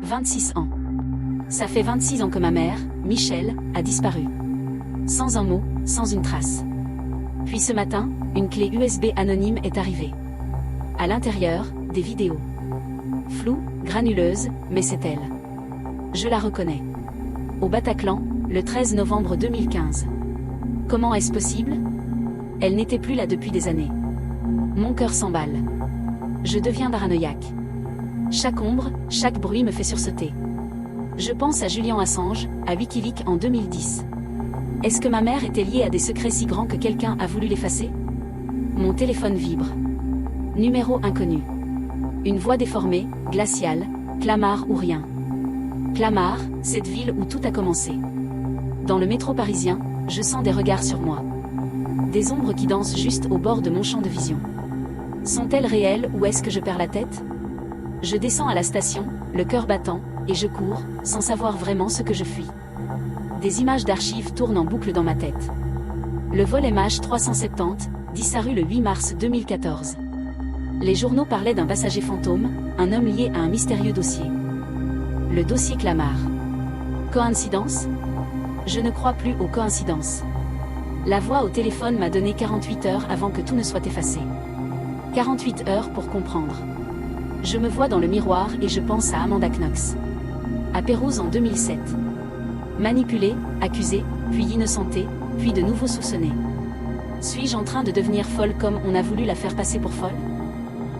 26 ans. Ça fait 26 ans que ma mère, Michel, a disparu. Sans un mot, sans une trace. Puis ce matin, une clé USB anonyme est arrivée. À l'intérieur, des vidéos. Floues, granuleuses, mais c'est elle. Je la reconnais. Au Bataclan, le 13 novembre 2015. Comment est-ce possible? Elle n'était plus là depuis des années. Mon cœur s'emballe. Je deviens paranoïaque. Chaque ombre, chaque bruit me fait sursauter. Je pense à Julian Assange, à Wikileaks en 2010. Est-ce que ma mère était liée à des secrets si grands que quelqu'un a voulu l'effacer? Mon téléphone vibre. Numéro inconnu. Une voix déformée, glaciale, Clamart ou rien. Clamart, cette ville où tout a commencé. Dans le métro parisien, je sens des regards sur moi. Des ombres qui dansent juste au bord de mon champ de vision. Sont-elles réelles ou est-ce que je perds la tête? Je descends à la station, le cœur battant, et je cours, sans savoir vraiment ce que je fuis. Des images d'archives tournent en boucle dans ma tête. Le vol MH370, disparu le 8 mars 2014. Les journaux parlaient d'un passager fantôme, un homme lié à un mystérieux dossier. Le dossier Clamart. Coïncidence? Je ne crois plus aux coïncidences. La voix au téléphone m'a donné 48 heures avant que tout ne soit effacé. 48 heures pour comprendre. Je me vois dans le miroir et je pense à Amanda Knox. À Pérouse en 2007. Manipulée, accusée, puis innocentée, puis de nouveau soupçonnée. Suis-je en train de devenir folle comme on a voulu la faire passer pour folle?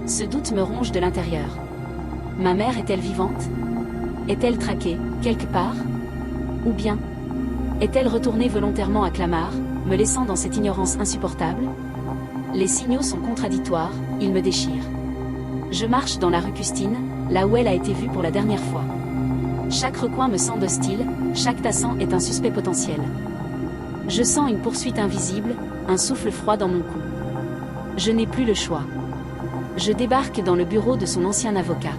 Ce doute me ronge de l'intérieur. Ma mère est-elle vivante? Est-elle traquée, quelque part? Ou bien, est-elle retournée volontairement à Clamart, me laissant dans cette ignorance insupportable? Les signaux sont contradictoires, ils me déchirent. Je marche dans la rue Custine, là où elle a été vue pour la dernière fois. Chaque recoin me semble hostile, chaque passant est un suspect potentiel. Je sens une poursuite invisible, un souffle froid dans mon cou. Je n'ai plus le choix. Je débarque dans le bureau de son ancien avocat.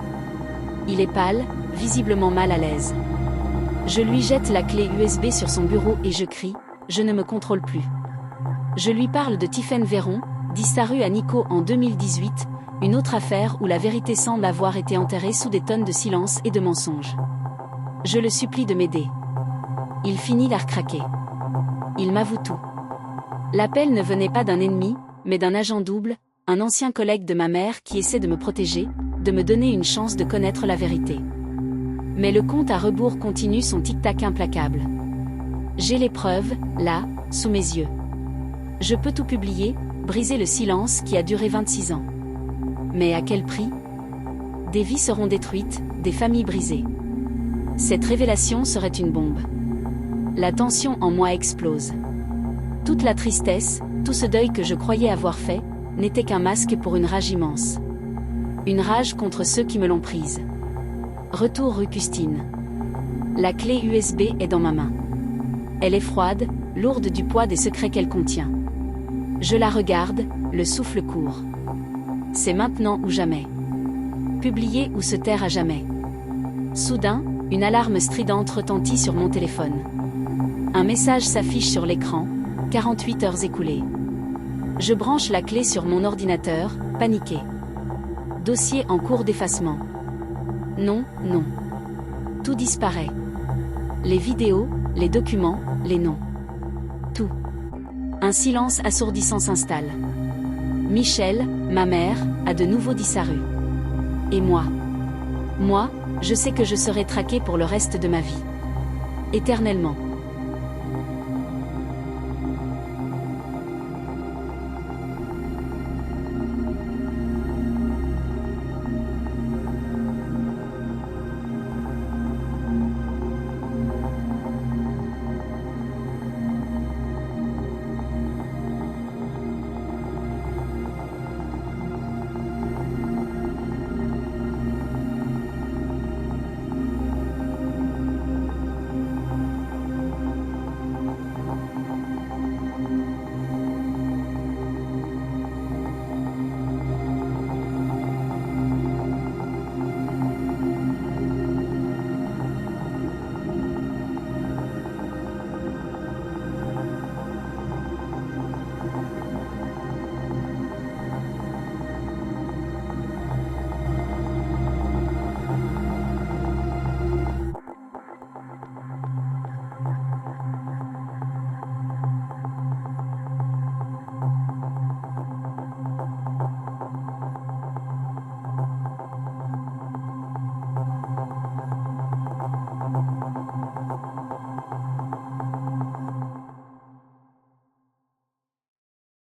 Il est pâle, visiblement mal à l'aise. Je lui jette la clé USB sur son bureau et je crie, je ne me contrôle plus. Je lui parle de Tiphaine Véron, disparue à Nikko en 2018, une autre affaire où la vérité semble avoir été enterrée sous des tonnes de silence et de mensonges. Je le supplie de m'aider. Il finit par craquer. Il m'avoue tout. L'appel ne venait pas d'un ennemi, mais d'un agent double, un ancien collègue de ma mère qui essaie de me protéger, de me donner une chance de connaître la vérité. Mais le compte à rebours continue son tic-tac implacable. J'ai les preuves, là, sous mes yeux. Je peux tout publier, briser le silence qui a duré 26 ans. Mais à quel prix? Des vies seront détruites, des familles brisées. Cette révélation serait une bombe. La tension en moi explose. Toute la tristesse, tout ce deuil que je croyais avoir fait, n'était qu'un masque pour une rage immense. Une rage contre ceux qui me l'ont prise. Retour rue Custine. La clé USB est dans ma main. Elle est froide, lourde du poids des secrets qu'elle contient. Je la regarde, le souffle court. C'est maintenant ou jamais. Publier ou se taire à jamais. Soudain, une alarme stridente retentit sur mon téléphone. Un message s'affiche sur l'écran, 48 heures écoulées. Je branche la clé sur mon ordinateur, paniqué. Dossier en cours d'effacement. Non, non. Tout disparaît. Les vidéos, les documents, les noms. Tout. Un silence assourdissant s'installe. Michel, ma mère, a de nouveau disparu. Et moi? Moi, je sais que je serai traqué pour le reste de ma vie. Éternellement.